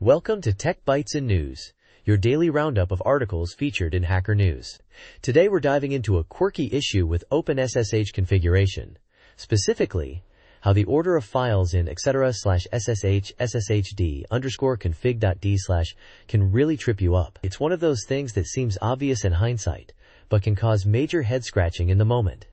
Welcome to Tech Bytes and News, your daily roundup of articles featured in Hacker News. Today we're diving into a quirky issue with OpenSSH configuration, specifically how the order of files in etc/ssh/sshd_config.d/ can really trip you up. It's one of those things that seems obvious in hindsight, but can cause major head scratching in the moment.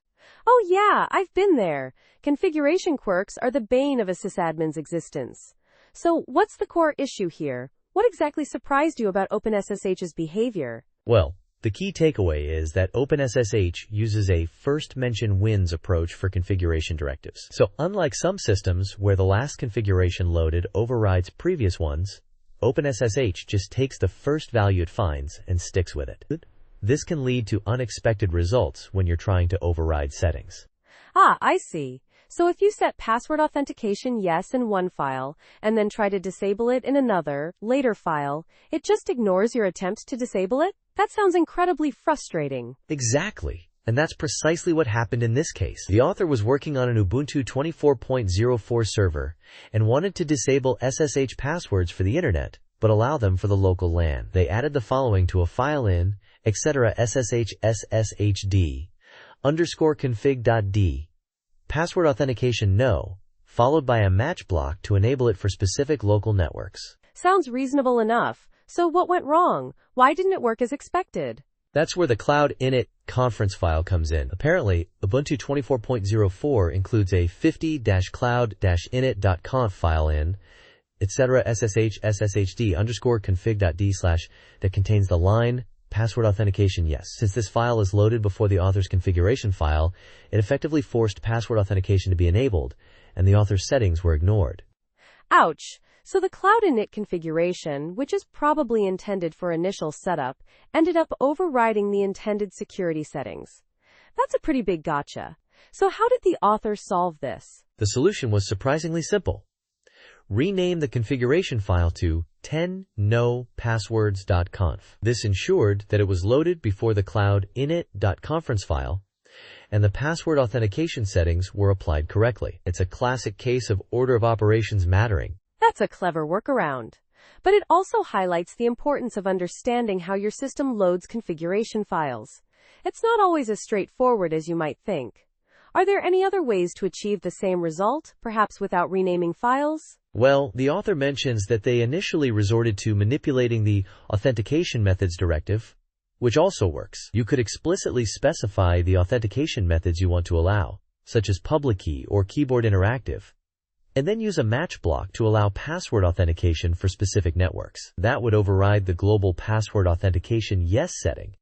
Oh yeah, I've been there. Configuration quirks are the bane of a sysadmin's existence. So what's the core issue here? What exactly surprised you about OpenSSH's behavior? Well, the key takeaway is that OpenSSH uses a first mention wins approach for configuration directives. So unlike some systems where the last configuration loaded overrides previous ones, OpenSSH just takes the first value it finds and sticks with it. This can lead to unexpected results when you're trying to override settings. Ah, I see. So if you set password authentication yes in one file, and then try to disable it in another, later file, it just ignores your attempt to disable it? That sounds incredibly frustrating. Exactly. And that's precisely what happened in this case. The author was working on an Ubuntu 24.04 server and wanted to disable SSH passwords for the internet, but allow them for the local LAN. They added the following to a file in etc/sshd_config.d. Password authentication no, followed by a match block to enable it for specific local networks. Sounds reasonable enough. So what went wrong? Why didn't it work as expected? That's where the cloud init conference file comes in. Apparently, Ubuntu 24.04 includes a 50-cloud-init.conf file in etc/sshd_config.d/ that contains the line password authentication yes. Since this file is loaded before the author's configuration file, it effectively forced password authentication to be enabled, and the author's settings were ignored. Ouch. So the cloud init configuration, which is probably intended for initial setup, ended up overriding the intended security settings. That's a pretty big gotcha. So how did the author solve this? The solution was surprisingly simple. Rename the configuration file to 10nopasswords.conf. This ensured that it was loaded before the cloud init.conference file, and the password authentication settings were applied correctly. It's a classic case of order of operations mattering. That's a clever workaround. But it also highlights the importance of understanding how your system loads configuration files. It's not always as straightforward as you might think. Are there any other ways to achieve the same result, perhaps without renaming files? Well, the author mentions that they initially resorted to manipulating the authentication methods directive, which also works. You could explicitly specify the authentication methods you want to allow, such as public key or keyboard interactive, and then use a match block to allow password authentication for specific networks. That would override the global password authentication yes setting.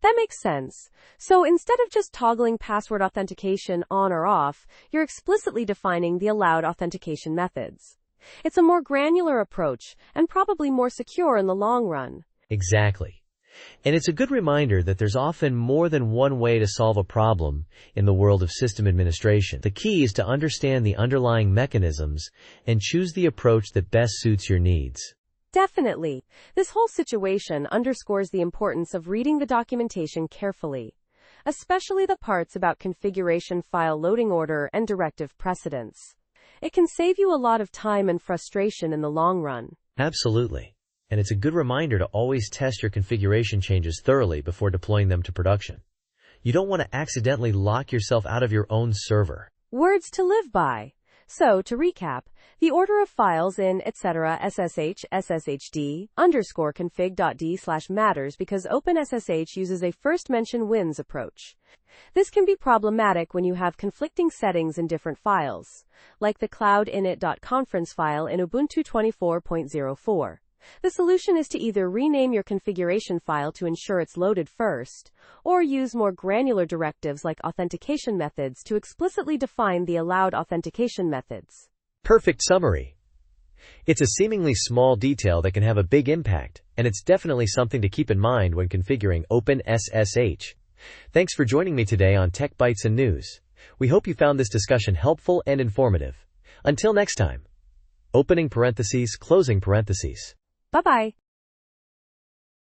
That makes sense. So instead of just toggling password authentication on or off, you're explicitly defining the allowed authentication methods. It's a more granular approach and probably more secure in the long run. Exactly. And it's a good reminder that there's often more than one way to solve a problem in the world of system administration. The key is to understand the underlying mechanisms and choose the approach that best suits your needs. Definitely. This whole situation underscores the importance of reading the documentation carefully, especially the parts about configuration file loading order and directive precedence. It can save you a lot of time and frustration in the long run. Absolutely. And it's a good reminder to always test your configuration changes thoroughly before deploying them to production. You don't want to accidentally lock yourself out of your own server. Words to live by. So, to recap, the order of files in etc/sshd_config.d/ matters because OpenSSH uses a first mention wins approach. This can be problematic when you have conflicting settings in different files, like the cloud init.conference file in Ubuntu 24.04. The solution is to either rename your configuration file to ensure it's loaded first, or use more granular directives like authentication methods to explicitly define the allowed authentication methods. Perfect summary. It's a seemingly small detail that can have a big impact, and it's definitely something to keep in mind when configuring OpenSSH. Thanks for joining me today on Tech Bytes and News. We hope you found this discussion helpful and informative. Until next time. Opening parentheses, closing parentheses. Bye-bye.